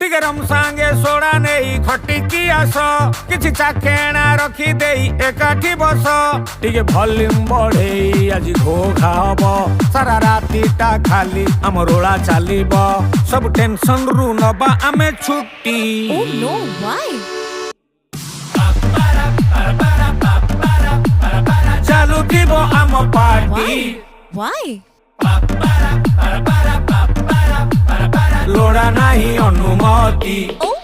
टिके रम सांगे सोडा नहीं खटिकी आस किछि चाखेणा रखी देई एकाठी बस टिके भल्यूम बढ़ेई आज घोघा हब सारा रातीटा खाली आम रोला चलीब सब टेंशन रु नबा आमे छुट्टी। Oh no, why? चालू थीबो आम पार्टी Why? लोड़ा नाही अनुमति। Oh